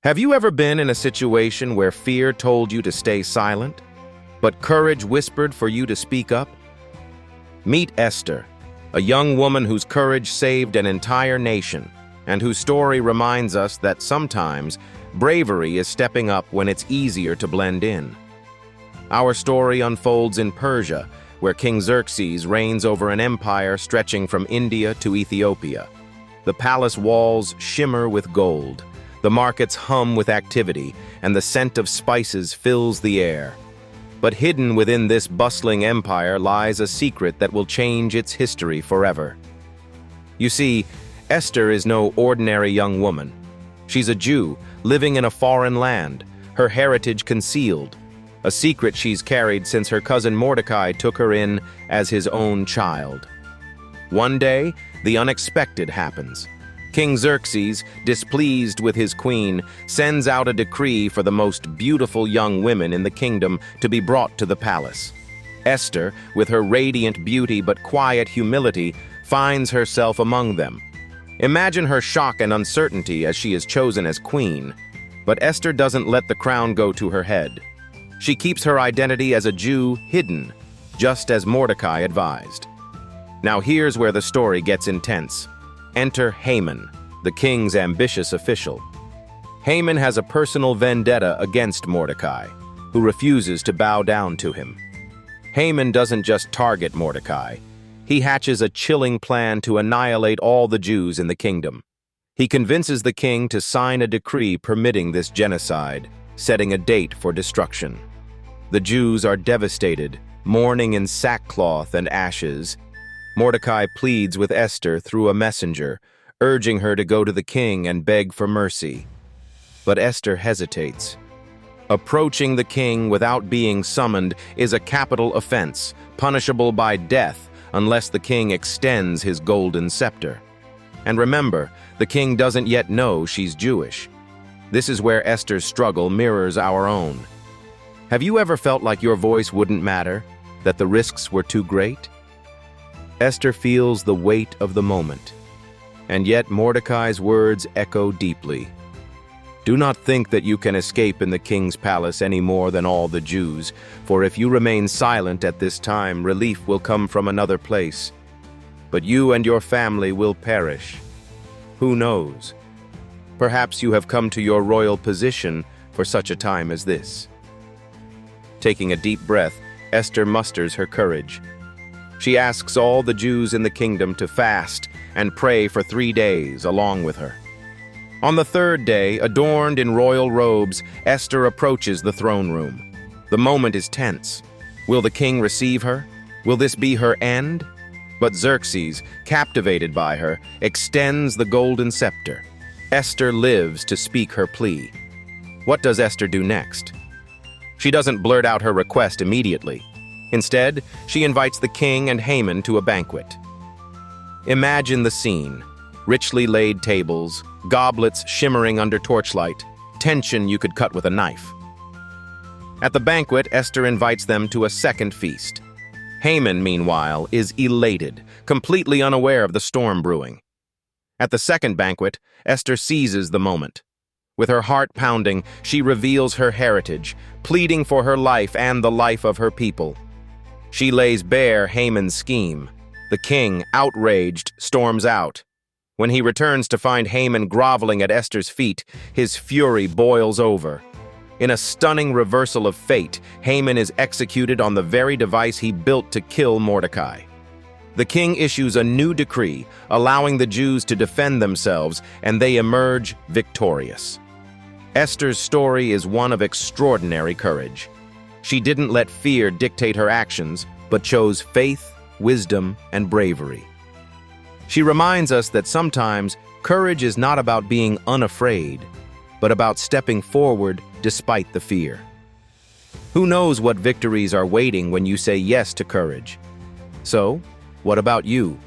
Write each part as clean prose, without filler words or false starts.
Have you ever been in a situation where fear told you to stay silent, but courage whispered for you to speak up? Meet Esther, a young woman whose courage saved an entire nation, and whose story reminds us that sometimes bravery is stepping up when it's easier to blend in. Our story unfolds in Persia, where King Xerxes reigns over an empire stretching from India to Ethiopia. The palace walls shimmer with gold. The markets hum with activity, and the scent of spices fills the air. But hidden within this bustling empire lies a secret that will change its history forever. You see, Esther is no ordinary young woman. She's a Jew living in a foreign land, her heritage concealed, a secret she's carried since her cousin Mordecai took her in as his own child. One day, the unexpected happens. King Xerxes, displeased with his queen, sends out a decree for the most beautiful young women in the kingdom to be brought to the palace. Esther, with her radiant beauty but quiet humility, finds herself among them. Imagine her shock and uncertainty as she is chosen as queen. But Esther doesn't let the crown go to her head. She keeps her identity as a Jew hidden, just as Mordecai advised. Now here's where the story gets intense. Enter Haman, the king's ambitious official. Haman has a personal vendetta against Mordecai, who refuses to bow down to him. Haman doesn't just target Mordecai. He hatches a chilling plan to annihilate all the Jews in the kingdom. He convinces the king to sign a decree permitting this genocide, setting a date for destruction. The Jews are devastated, mourning in sackcloth and ashes. Mordecai pleads with Esther through a messenger, urging her to go to the king and beg for mercy. But Esther hesitates. Approaching the king without being summoned is a capital offense, punishable by death unless the king extends his golden scepter. And remember, the king doesn't yet know she's Jewish. This is where Esther's struggle mirrors our own. Have you ever felt like your voice wouldn't matter, that the risks were too great? Esther feels the weight of the moment, and yet Mordecai's words echo deeply. Do not think that you can escape in the king's palace any more than all the Jews, for if you remain silent at this time, relief will come from another place. But you and your family will perish. Who knows? Perhaps you have come to your royal position for such a time as this. Taking a deep breath, Esther musters her courage. She asks all the Jews in the kingdom to fast and pray for 3 days along with her. On the third day, adorned in royal robes, Esther approaches the throne room. The moment is tense. Will the king receive her? Will this be her end? But Xerxes, captivated by her, extends the golden scepter. Esther lives to speak her plea. What does Esther do next? She doesn't blurt out her request immediately. Instead, she invites the king and Haman to a banquet. Imagine the scene. Richly laid tables, goblets shimmering under torchlight, tension you could cut with a knife. At the banquet, Esther invites them to a second feast. Haman, meanwhile, is elated, completely unaware of the storm brewing. At the second banquet, Esther seizes the moment. With her heart pounding, she reveals her heritage, pleading for her life and the life of her people. She lays bare Haman's scheme. The king, outraged, storms out. When he returns to find Haman groveling at Esther's feet, his fury boils over. In a stunning reversal of fate, Haman is executed on the very device he built to kill Mordecai. The king issues a new decree, allowing the Jews to defend themselves, and they emerge victorious. Esther's story is one of extraordinary courage. She didn't let fear dictate her actions, but chose faith, wisdom, and bravery. She reminds us that sometimes courage is not about being unafraid, but about stepping forward despite the fear. Who knows what victories are waiting when you say yes to courage? So, what about you?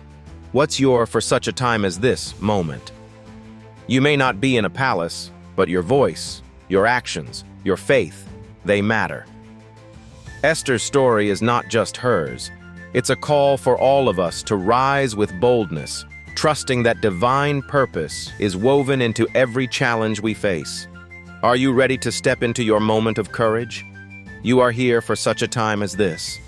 What's your for such a time as this moment? You may not be in a palace, but your voice, your actions, your faith, they matter. Esther's story is not just hers. It's a call for all of us to rise with boldness, trusting that divine purpose is woven into every challenge we face. Are you ready to step into your moment of courage? You are here for such a time as this.